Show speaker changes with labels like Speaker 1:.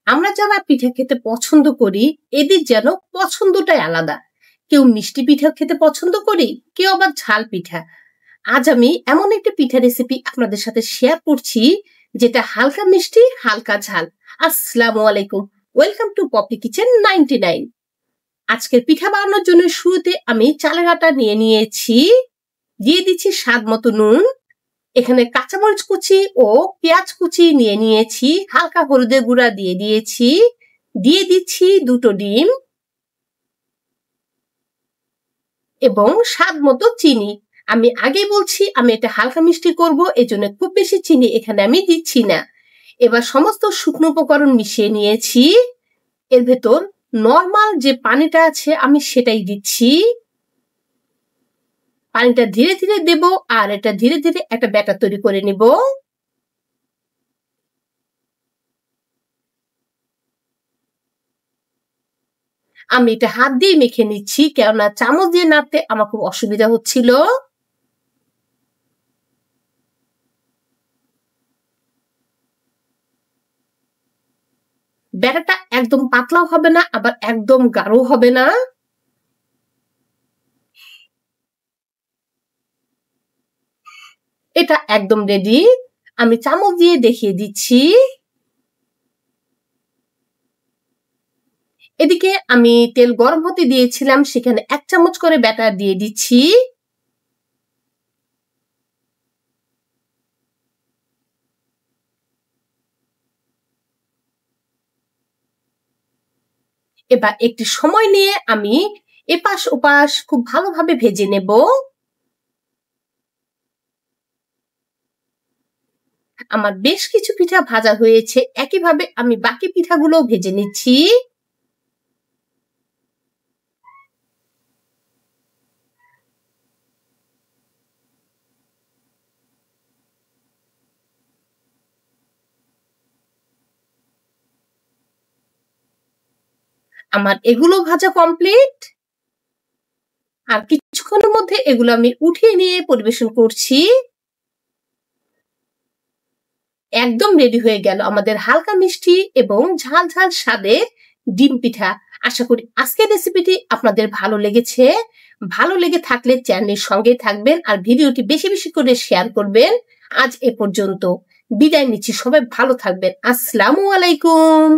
Speaker 1: আমরা যারা পিঠা খেতে পছন্দ করি এদের যেন পছন্দটাই আলাদা। কেউ মিষ্টি পিঠা খেতে পছন্দ করি, কেউ আবার ঝাল পিঠা। আজ আমি এমন একটা পিঠা রেসিপি আপনাদের সাথে শেয়ার করছি যেটা হালকা মিষ্টি হালকা ঝাল। আসসালামু আলাইকুম, ওয়েলকাম টু পপি কিচেন 99। আজকের পিঠা বানানোর জন্য শুরুতে আমি চালের আটা নিয়ে নিয়েছি, দিয়ে দিচ্ছি স্বাদ মতো নুন, এখানে কাঁচামরিচ কুচি ও পেঁয়াজ কুচি নিয়ে নিয়েছি, হালকা হলুদের গুঁড়া দিয়ে দিয়েছি, দিয়ে দিচ্ছি দুটো ডিম এবং স্বাদ মতো চিনি। আমি আগেই বলছি আমি এটা হালকা মিষ্টি করব, এজন্য খুব বেশি চিনি এখানে আমি দিচ্ছি না। এবার সমস্ত শুকনো উপকরণ মিশিয়ে নিয়েছি, এর ভেতর নর্মাল যে পানিটা আছে আমি সেটাই দিচ্ছি। পানিটা ধীরে ধীরে দেব আর এটা ধীরে ধীরে একটা ব্যাটার তৈরি করে নেব। আমি এটা হাত দিয়ে মেখে নিচ্ছি, কেননা চামচ দিয়ে নাড়তে আমার খুব অসুবিধা হচ্ছিল। ব্যাটারটা একদম পাতলাও হবে না, আবার একদম গাঢ় হবে না। এটা একদম রেডি। আমি চামচ দিয়ে দেখিয়ে দিচ্ছি। এদিকে আমি তেল গরম হতে দিয়েছিলাম, সেখানে 1 চামচ করে ব্যাটার দিয়ে দিচ্ছি। এবার একটু সময় নিয়ে আমি এপাশ ওপাশ খুব ভালোভাবে ভেজে নেব। আমার বেশ কিছু পিঠা ভাজা হয়েছে, একইভাবে আমি বাকি পিঠাগুলো ভেজে নিচ্ছি। আমার এগুলো ভাজা কমপ্লিট। আর কিছুক্ষণের মধ্যে এগুলো আমি উঠিয়ে নিয়ে পরিবেশন করছি। একদম রেডি হয়ে গেল আমাদের হালকা মিষ্টি এবং ঝাল ঝাল স্বাদের ডিম পিঠা। আশা করি আজকের রেসিপিটি আপনাদের ভালো লেগেছে। ভালো লেগে থাকলে চ্যানেলের সঙ্গে থাকবেন আর ভিডিওটি বেশি বেশি করে শেয়ার করবেন। আজ এ পর্যন্ত বিদায় নিচ্ছি, সবাই ভালো থাকবেন। আসসালামু আলাইকুম।